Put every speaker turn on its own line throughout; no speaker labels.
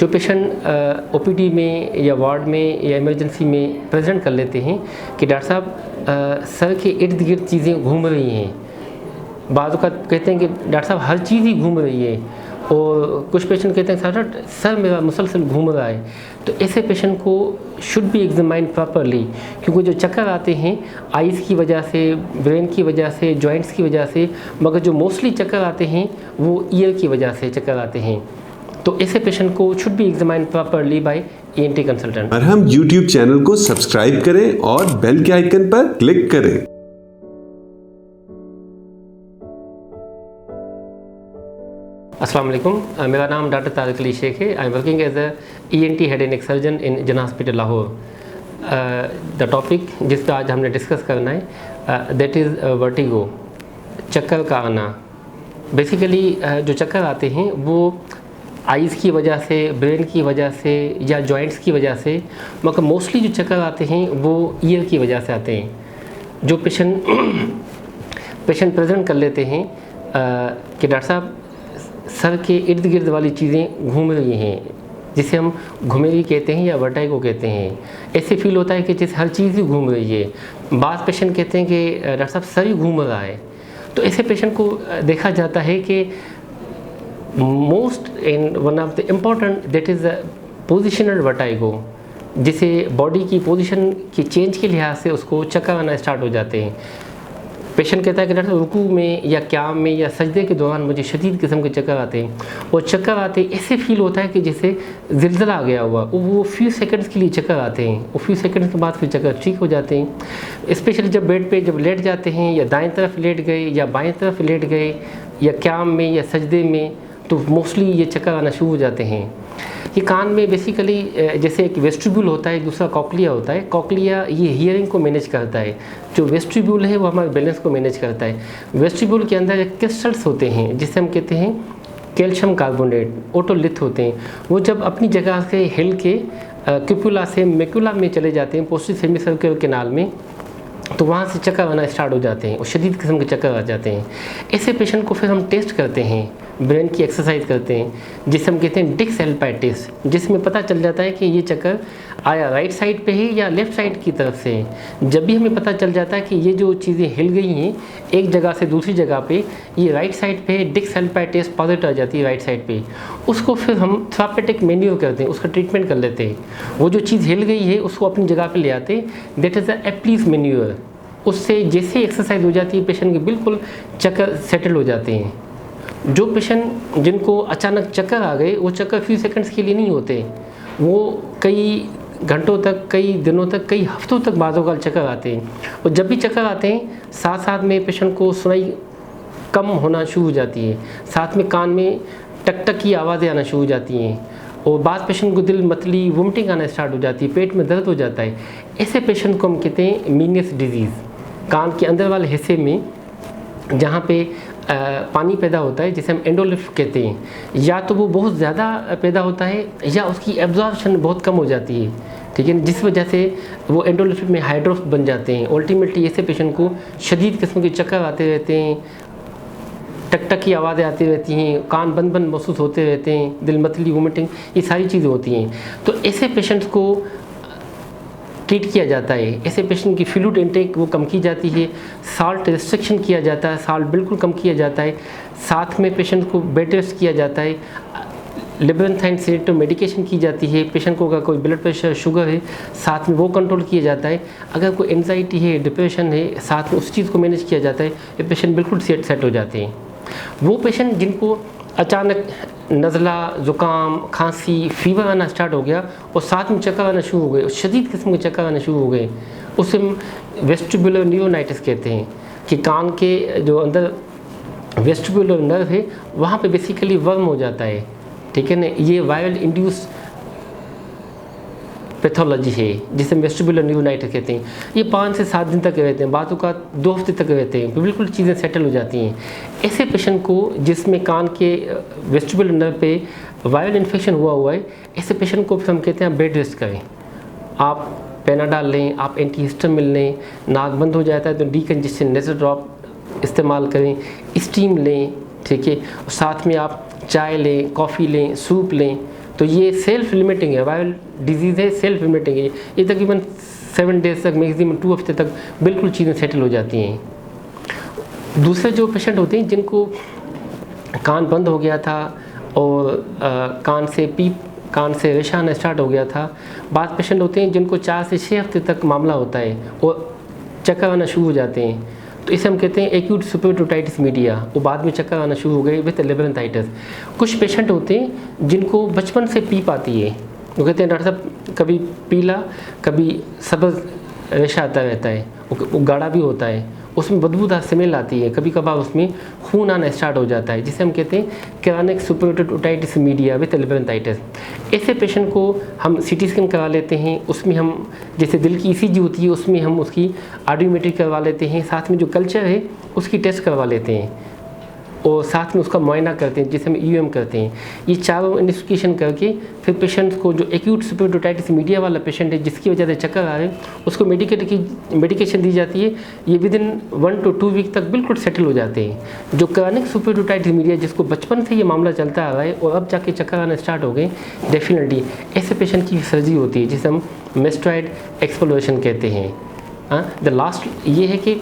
जो patient OPD में या वार्ड में या इमरजेंसी में प्रेजेंट कर लेते हैं कि डॉक्टर साहब सर के इर्द गिर्द चीज़ें घूम रही हैं, बाद का कहते हैं कि डॉक्टर साहब हर चीज़ ही घूम रही है, और कुछ पेशेंट कहते हैं सर मेरा मुसलसल घूम रहा है। तो ऐसे पेशेंट को शुड बी एग्जामाइंड प्रॉपरली, क्योंकि जो चक्कर आते हैं आइज़ की वजह से, ब्रेन की वजह से, जॉइंट्स की वजह से, मगर जो मोस्टली चक्कर आते हैं वो ईयर की वजह से चक्कर आते हैं। तो ऐसे पेशेंट को should be examined properly by ENT consultant.
और हम YouTube चैनल को सब्सक्राइब करें और बेल के आइकन पर क्लिक करें।
अस्सलाम वालेकुम, मेरा नाम डॉक्टर तारिक अली शेख है। I am working as a ENT head and neck surgeon in Jinnah hospital Lahore. The topic जिस पर आज हमने डिस्कस करना है दैट इज़ वर्टिगो, चक्कर का आना। बेसिकली जो चक्कर आते हैं वो आइज़ की वजह से, ब्रेन की वजह से या जॉइंट्स की वजह से, मगर मोस्टली जो चक्कर आते हैं वो ईयर की वजह से आते हैं। जो पेशेंट प्रेजेंट कर लेते हैं कि डॉक्टर साहब सर के इर्द गिर्द वाली चीज़ें घूम रही हैं, जिसे हम घुमेरी कहते हैं या वर्टाइगो कहते हैं। ऐसे फील होता है कि जैसे हर चीज़ ही घूम रही है। बाद पेशेंट कहते हैं कि डॉक्टर साहब सर ही घूम रहा है। तो ऐसे पेशेंट को देखा जाता है कि most in one of the important that is positional vertigo, जिसे बॉडी की पोजीशन की चेंज के लिहाज से उसको चक्कर आना स्टार्ट हो जाते हैं। पेशेंट कहता है कि डॉक्टर रुकू में या क़याम में या सजदे के दौरान मुझे शदीद किस्म के चक्कर आते हैं, और चक्कर आते ऐसे फील होता है कि जैसे ज़िलज़ला आ गया हुआ। वो फ्यू सेकंड्स के लिए चक्कर आते हैं, वो फ्यू सेकंड्स के बाद फिर चक्कर ठीक हो जाते हैं। स्पेशली जब बेड पे जब लेट जाते हैं, या दाएं तरफ लेट गए या बाएं तरफ लेट गए या क़याम में या सजदे में, तो मोस्टली ये चक्कर आना शुरू हो जाते हैं। ये कान में बेसिकली जैसे एक वेस्टिब्यूल होता है, दूसरा कॉकलिया होता है। कॉकलिया ये हियरिंग को मैनेज करता है, जो वेस्टिब्यूल है वो हमारे बैलेंस को मैनेज करता है। वेस्टिब्यूल के अंदर क्रिस्टल्स होते हैं जिसे हम कहते हैं कैल्शियम कार्बोनेट, ओटोलिथ होते हैं। वो जब अपनी जगह से हिल के क्यूपुला से मैक्युला में चले जाते हैं, पोस्टीरियर सेमीसर्कुलर कैनाल में, तो वहाँ से चक्कर आना स्टार्ट हो जाते हैं और शदीद किस्म के चक्कर आ जाते हैं। ऐसे पेशेंट को फिर हम टेस्ट करते हैं, ब्रेन की एक्सरसाइज करते हैं, जिसे हम कहते हैं डिक्स एल्पाई टेस्ट, जिसमें पता चल जाता है कि ये चक्कर आया राइट साइड पे है या लेफ़्ट साइड की तरफ से। जब भी हमें पता चल जाता है कि ये जो चीज़ें हिल गई हैं एक जगह से दूसरी जगह पे, ये राइट साइड पे डिक्स एल्पाई टेस्ट पॉजिटिव आ जाती है राइट साइड पे, उसको फिर हम थेरापेटिक मैन्यूर करते हैं, उसका ट्रीटमेंट कर लेते हैं। वो जो चीज़ हिल गई है उसको अपनी जगह पर ले आते हैं, दैट इज़ द एप्लीज मैन्यूर। उससे जैसे एक्सरसाइज हो जाती है पेशेंट के बिल्कुल चक्कर सेटल हो जाते हैं। जो पेशेंट जिनको अचानक चक्कर आ गए, वो चक्कर फ्यू सेकंड्स के लिए नहीं होते, वो कई घंटों तक, कई दिनों तक, कई हफ्तों तक बाज़ों का चक्कर आते हैं। और जब भी चक्कर आते हैं साथ साथ में पेशेंट को सुनाई कम होना शुरू हो जाती है, साथ में कान में टक टक की आवाज़ें आना शुरू हो जाती हैं, और बाद पेशेंट को दिल मतली वोमिटिंग आना स्टार्ट हो जाती है, पेट में दर्द हो जाता है। ऐसे पेशेंट को हम कहते हैं मीनियस डिजीज़। कान के अंदर वाले हिस्से में जहाँ पे पानी पैदा होता है, जिसे हम एंडोलिफ कहते हैं, या तो वो बहुत ज़्यादा पैदा होता है या उसकी एब्जॉर्प्शन बहुत कम हो जाती है, ठीक है, जिस वजह से वो एंडोलिफ में हाइड्रोफ बन जाते हैं। अल्टीमेटली ऐसे पेशेंट को शदीद किस्म के चक्कर आते रहते हैं, टक टक की आवाज़ें आती रहती हैं, कान बंद बंद महसूस होते रहते हैं, दिल मतली वोमिटिंग, ये सारी चीज़ें होती हैं। तो ऐसे पेशेंट्स को ट्रीट किया जाता है। ऐसे पेशेंट की फ्लूइड इंटेक वो कम की जाती है, साल्ट रिस्ट्रिक्शन किया जाता है, साल्ट बिल्कुल कम किया जाता है, साथ में पेशेंट को बेड रेस्ट किया जाता है, लिबरेंथाइन सेडेटिव मेडिकेशन की जाती है। पेशेंट को अगर कोई ब्लड प्रेशर, शुगर है, साथ में वो कंट्रोल किया जाता है। अगर कोई एंजाइटी है, डिप्रेशन है, साथ में उस चीज़ को मैनेज किया जाता है। ये पेशेंट बिल्कुल सेट हो जाते हैं। वो पेशेंट जिनको अचानक नज़ला, ज़ुकाम, खांसी, फीवर आना स्टार्ट हो गया और साथ में चक्कर आना शुरू हो गए, शदीद किस्म के चक्कर आना शुरू हो गए, उसे हम वेस्टिबुलर न्यूरोनाइटिस कहते हैं। कि कान के जो अंदर वेस्टिबुलर नर्व है वहाँ पे बेसिकली वर्म हो जाता है, ठीक है ना। ये वायरल इंड्यूस पैथोलॉजी है जिसे वेस्टिबुलर न्यूरोनाइटिस कहते हैं। ये 5 से 7 दिन तक रहते हैं, बातों का 2 हफ्ते तक रहते हैं, बिल्कुल चीज़ें सेटल हो जाती हैं। ऐसे पेशेंट को जिसमें कान के वेस्टिबुलर नर्व पे वायरल इन्फेक्शन हुआ है, ऐसे पेशेंट को फिर हम कहते हैं बेड रेस्ट करें। आप पेनाडाल लें, आप एंटीहिस्टामिन लें, नाक बंद हो जाता है तो डीकंजेस्शन नेज़ल ड्रॉप इस्तेमाल करें, स्टीम लें, ठीक है। साथ में आप चाय लें, कॉफ़ी लें, सूप लें, तो ये सेल्फ लिमिटिंग है, वायरल डिजीज़ है, सेल्फ लिमिटिंग है। ये तकरीबन 7 डेज़ तक, मैक्सिमम 2 हफ्ते तक बिल्कुल चीज़ें सेटल हो जाती हैं। दूसरे जो पेशेंट होते हैं जिनको कान बंद हो गया था और कान से रेशा आना स्टार्ट हो गया था, बाद पेशेंट होते हैं जिनको 4 से 6 हफ्ते तक मामला होता है और चक्कर आना शुरू हो जाते हैं, तो इसे हम कहते हैं एक्यूट सुपेरियर ओटाइटिस मीडिया। वो बाद में चक्कर आना शुरू हो गए विद लेबरेंथाइटिस। कुछ पेशेंट होते हैं जिनको बचपन से पीप आती है, वो कहते हैं डॉक्टर साहब कभी पीला कभी सब्ज़ रेशा आता रहता है, वो गाढ़ा भी होता है, उसमें बदबूदार स्मेल आती है, कभी कभार उसमें खून आना स्टार्ट हो जाता है, जिसे हम कहते हैं chronic superior otitis media with labyrinthitis. ऐसे पेशेंट को हम सीटी स्कैन करवा लेते हैं, उसमें हम जैसे दिल की ईसीजी होती है उसमें हम उसकी ऑडियोमेट्री करवा लेते हैं, साथ में जो कल्चर है उसकी टेस्ट करवा लेते हैं और साथ में उसका मुआयना करते हैं जिसे हम ईयूएम कहते हैं। ये चारों इन्वेस्टिगेशन करके फिर पेशेंट को, जो एक्यूट सुपेरियर ओटाइटिस मीडिया वाला पेशेंट है जिसकी वजह से चक्कर आ रहे हैं, उसको मेडिकेशन दी जाती है। ये विद इन 1 to 2 वीक तक बिल्कुल सेटल हो जाते हैं। जो क्रॉनिक सुपेरियर ओटाइटिस मीडिया जिसको बचपन से ये मामला चलता आ रहा है और अब जाके चक्कर आना स्टार्ट हो गए, डेफिनेटली ऐसे पेशेंट की सर्जरी होती है जिसे हम मेस्ट्राइड एक्सप्लोरेशन कहते हैं। द लास्ट ये है कि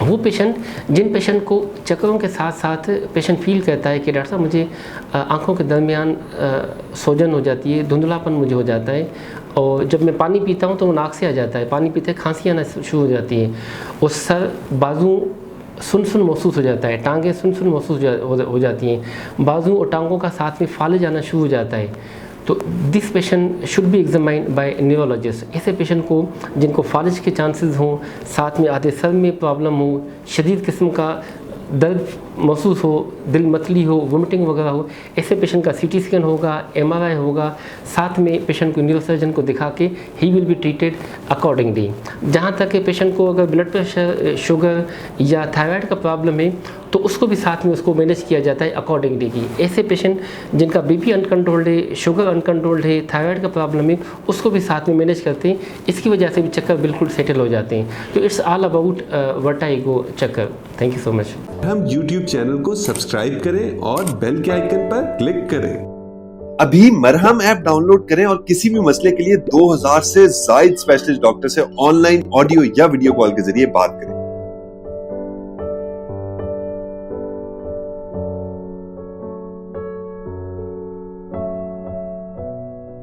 वो पेशेंट, जिन पेशेंट को चक्करों के साथ साथ पेशेंट फील करता है कि डॉक्टर साहब मुझे आँखों के दरमियान सूजन हो जाती है, धुंधलापन मुझे हो जाता है और जब मैं पानी पीता हूँ तो वो नाक से आ जाता है, पानी पीते खांसी आना शुरू हो जाती है और सर बाजू सुन महसूस हो जाता है, टांगें सुन महसूस हो जाती हैं, बाजू और टांगों का साथ में फालिज आना शुरू हो जाता है। तो this patient should be examined by neurologist. ऐसे पेशेंट को जिनको फालिज के चांसेस हों, साथ में आधे सर में प्रॉब्लम हो, शदीद किस्म का दर्द महसूस हो, दिल मतली हो, वोमिटिंग वगैरह हो, ऐसे पेशेंट का सीटी स्कैन होगा, MRI होगा, साथ में पेशेंट को न्यूरोसर्जन को दिखा के he will be treated accordingly. जहाँ तक पेशेंट को अगर ब्लड प्रेशर, शुगर या थायराइड का प्रॉब्लम है तो उसको भी साथ में उसको मैनेज किया जाता है अकॉर्डिंगली की। ऐसे पेशेंट जिनका BP अनकंट्रोल्ड है, शुगर अनकंट्रोल्ड है, थायराइड का प्रॉब्लम है, उसको भी साथ में मैनेज करते हैं। इसकी वजह से भी चक्कर बिल्कुल सेटल हो जाते हैं। तो इट्स ऑल अबाउट वर्टाइगो चक्कर। Thank you so much.
हम YouTube चैनल को सब्सक्राइब करें और बेल के आइकन पर क्लिक करें। अभी मरहम ऐप डाउनलोड करें और किसी भी मसले के लिए 2000 से ज्यादा स्पेशलिस्ट डॉक्टर से ऑनलाइन ऑडियो या वीडियो कॉल के जरिए बात करें।